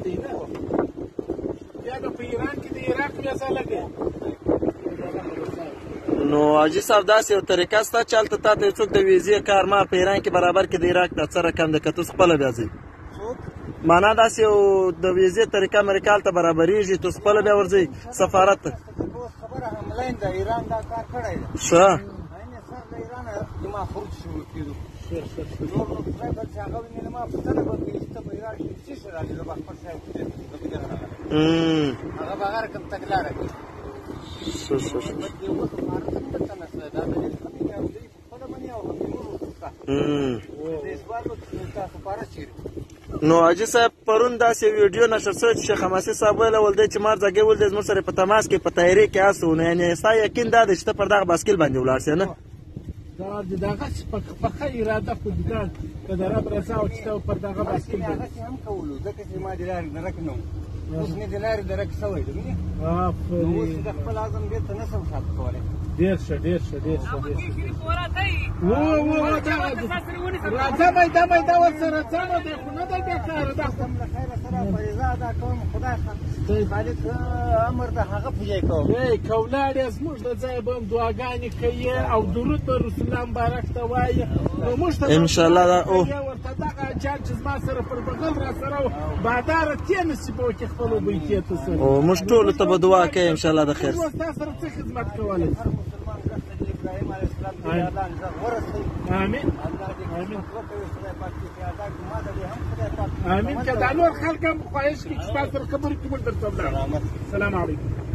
دی نه بیا به په ایران کې د عراق ویزه لګوي. نو حاجي صاحب داسې یو طریقه شته چې هلته تا ته یو څوک د ویزې کار ما په ایران کې برابر کړي د عراق ته څه رقم دی که تاسو خپله بیا ځئ معنا داسې یو د ویزې طریقه امریکا هلته برابرېږي تاسو خپله بیا ورځئ سفارت ته خبره هملاین د ایران دا کار کړی دی ښه سر د ایران ما خروج شروع کېدو نور نو خدای بل چې هغه ویني ما پوښتنه به کوي چې ته په ایران کې څه شی راغلی زه به خپل صاحب هغه به هغه رقم تګلاره کوي نو حاجي صاحب پرون داسې ویډیو نشر شوی چې شیخ حماسي صاحب ویلی ولدی چې مار ځګی ولدی زموږ سره په تماس کې په تیارې کې هسه و نو یعنې ستا یقین دا دی چې ته پر دغه باسکل باندې ولاړ سې نه دا د دغسې پخه اراده خو دي دا که د رب رضا او چې ته پر دغه باسکل باندې هغسې هم کولو ځکه چې ما د لارې درک نه وم اوس مې د لارې درک شوی دی وینې نو اوس د خپل عزم بېرته نه شم شاته کولی ډېر ښه ډېر ښه ډېر ښه راځه دا ورسره ځمه دی خو نه دی بېکاره دا له خیره سره فریضه ادا کوم خدای خالق امر د هغه په ځای کوم که ولاړې زموږ د ځایه به هم دعاګانې کوي او درود به رسول الله مبارک ته وایي نو موږ ته انشاءالله ورته دغه اجال چې زما سره پر بغل را سره و باداره تې نصیبه وکړي خپلو بیتې ته سره او موږ ټولو ته به دعا کوي انشاءالله د خیر ستا سره څه خدمت کولی شي ابراهیم علیه السلام د الله نظر ورسوي آمین الله دې وکړي خدای پاک دې پیاده کړي ما ته دې هم خدای پاک آمین که دا نور خلک هم خواهش کړي چې ستا سره خبرې کوي درته ولاړ سلام علیکم